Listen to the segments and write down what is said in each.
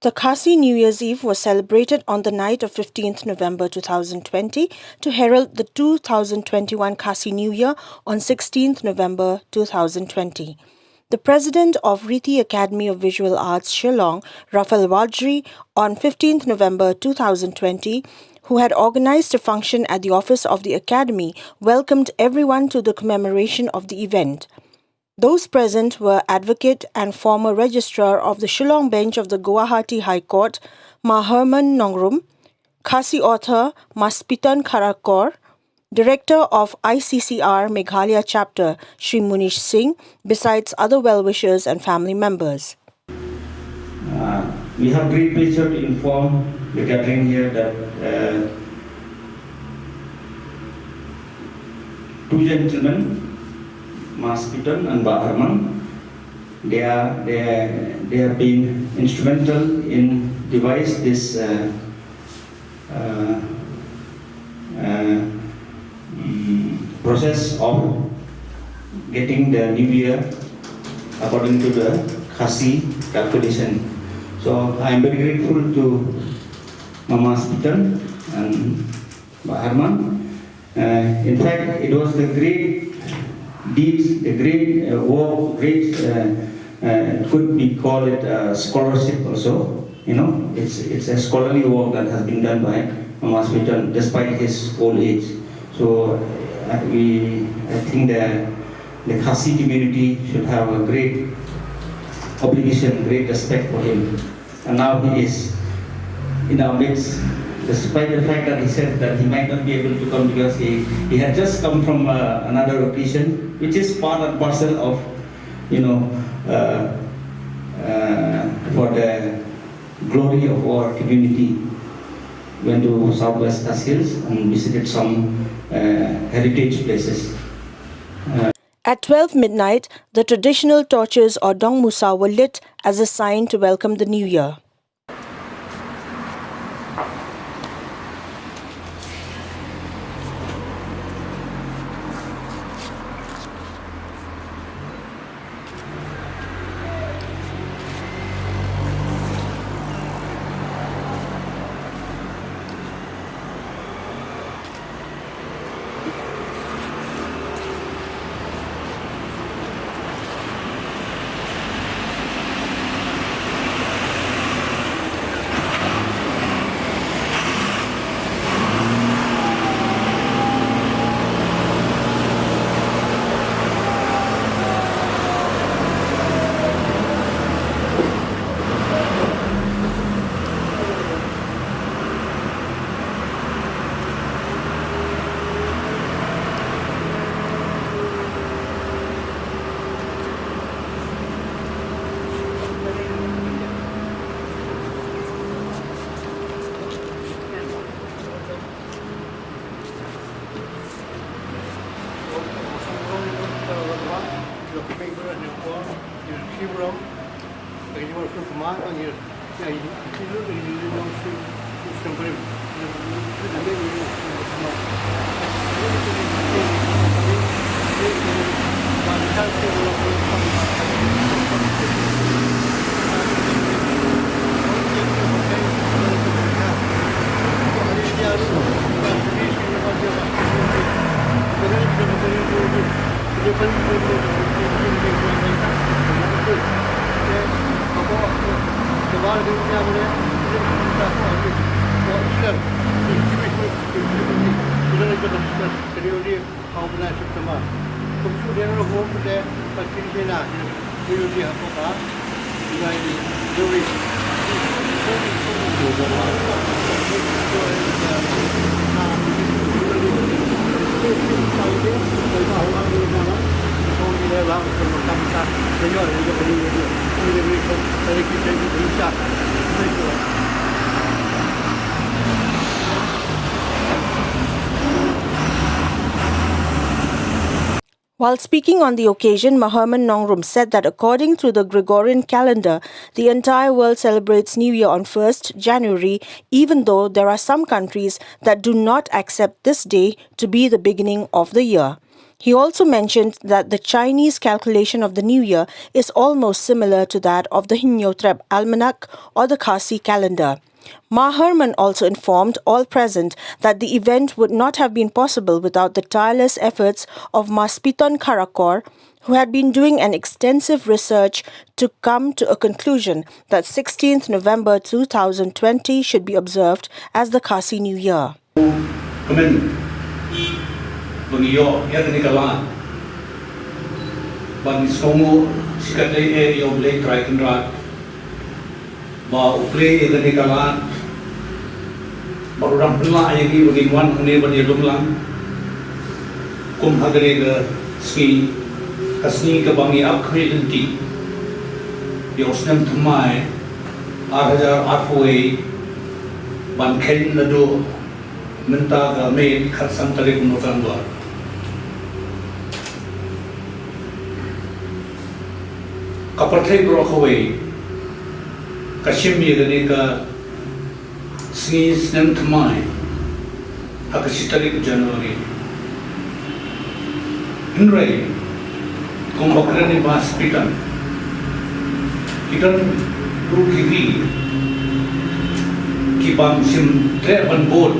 The Khasi New Year's Eve was celebrated on the night of 15th November 2020 to herald the 2021 Khasi New Year on 16th November 2020. The president of Riti Academy of Visual Arts, Shillong, Raphael Warjri, on 15th November 2020, who had organized a function at the office of the Academy, welcomed everyone to the commemoration of the event. Those present were Advocate and former Registrar of the Shillong Bench of the Guwahati High Court, Herman Nongrum, Khasi author Maspitan Karakor, Director of ICCR Meghalaya Chapter Shri Munish Singh, besides other well-wishers and family members. We have great pleasure to inform the gathering here that two gentlemen, Mas Piton and Mbak Herman, they have been instrumental in devising this process of getting the new year according to the Khasi calculation. So I am very grateful to Mama Spitan and Mbak Herman. In fact, it was the great deeds, the great work, could be called it scholarship also. You know, it's a scholarly work that has been done by Mama Spitan despite his old age. So I think the Khasi community should have a great obligation, great respect for him. And now he is in our midst, despite the fact that he said that he might not be able to come because he had just come from another occasion, which is part and parcel of, you know, for the glory of our community. Went to Southwest Khasi Hills and visited some heritage places. At 12 midnight, the traditional torches or Dong Musa were lit as a sign to welcome the new year. While speaking on the occasion, Herman Nongrum said that according to the Gregorian calendar, the entire world celebrates New Year on 1st January, even though there are some countries that do not accept this day to be the beginning of the year. He also mentioned that the Chinese calculation of the New Year is almost similar to that of the Hinyotreb Almanac or the Khasi calendar. Ma Herman also informed all present that the event would not have been possible without the tireless efforts of Mas Piton Karakor, who had been doing an extensive research to come to a conclusion that 16th November 2020 should be observed as the Khasi New Year. Baruram pula ayagi bagin wan hune bani lumlang kum hagare ga ski kasni ka bangi akhri lenti yosnam thamai 8008 ban khen na do menta ga me khat sam tare kum no kan wa kapathai bro khoi kashim ye gane ka Sni Snem Thamai, Hakashitari January. Henry, Kumbakrani Bas Pitan, Pitan to Kiri, Kibam Sim Trepan Board,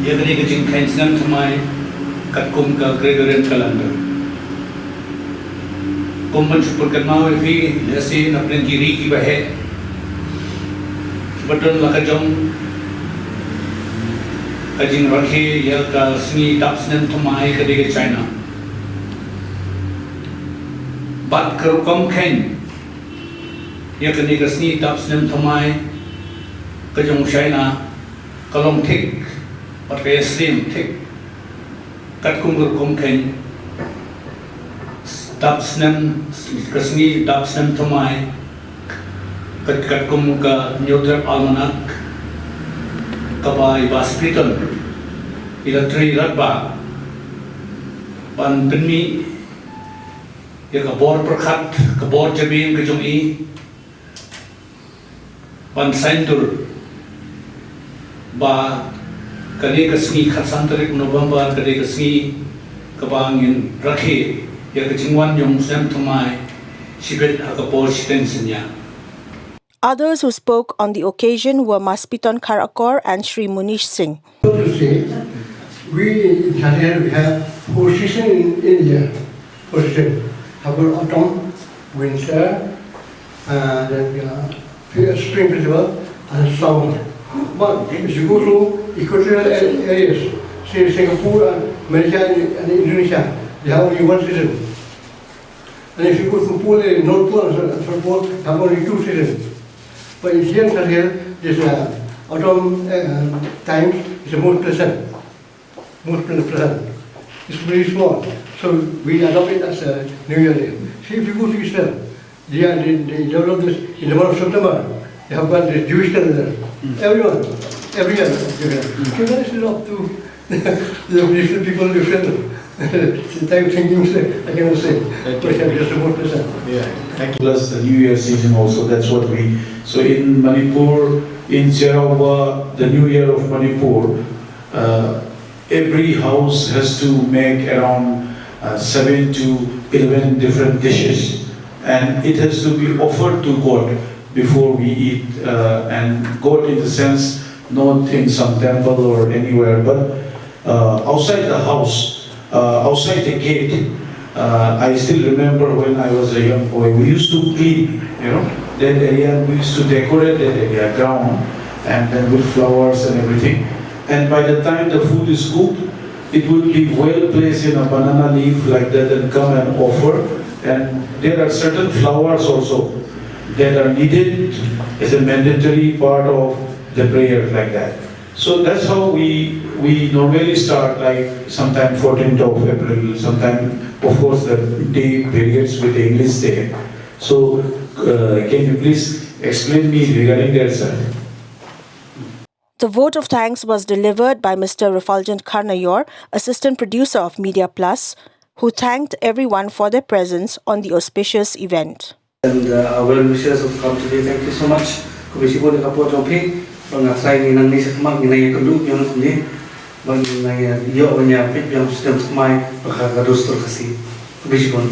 Yagani Snem Thamai, Katkumka Gregorian calendar. Kumban Shupurkama will be Lessie Naprenki Riki Bahe. Betul lakajong kajing rakhe ya ka sni tapsnen thumai kadege China bat karukom khen ya kani ka sni tapsnen thumai kajong China kalom thik bat ka slim thik katkum karukom khen tapsnen kasni tapsnen thumai kat kum ka Hinyotreb Almanac kabai baspiton ila tri ratba ban penmi ya ka bor prakhat ka bor jabin ka jong I ban saintur ba kane ka sngi khasan tarik November kane ka sngi ka bangin rakhe ya ka jingwan yong sem thumai sibet ka bor siten senya. Others who spoke on the occasion were Mas Piton Karakor and Shri Munish Singh. To say, we in Thailand we have four seasons in India. Four seasons. Have autumn, winter, then spring festival, and summer. But if you go to equatorial areas, say Singapore, Malaysia, and Indonesia, they have only one season. And if you go to Pole, North Pole, and South Pole, they have only two seasons. But in here in Thailand, this autumn times is the most pleasant. Most pleasant. It's very small. So we adopt it as a New Year Day. See, if you go to Israel, they develop this in the month of September. They have got the Jewish calendar. Everyone, every year. So that is up to the different people, different type of thinking, I cannot say. But just the most pleasant. Yeah, thank you. Plus the New Year season also, that's what we... So in Manipur, in Sarawak, the New Year of Manipur, every house has to make around 7 to 11 different dishes, and it has to be offered to God before we eat. And God, in the sense, not in some temple or anywhere, but outside the house, outside the gate. I still remember when I was a young boy, we used to clean, that area. We used to decorate that area, ground, and then with flowers and everything. And by the time the food is cooked, it would be well placed in a banana leaf like that and come and offer. And there are certain flowers also that are needed as a mandatory part of the prayer like that. So that's how we normally start, like sometime 14th of April, sometime, of course, the day periods with the English day. So can you please explain me regarding that, sir? The vote of thanks was delivered by Mr. Refulgent Karnayor, assistant producer of Media Plus, who thanked everyone for their presence on the auspicious event. And our well wishers of come today, thank you so much. Komisi Board Kapot Ropi, Pangatrai Ninang Nisa Kamak Ninay Kalu, Yon Kunji, Bagi nanya yo nya pip yang sudah mai maka gadus terkasih. Bishkon.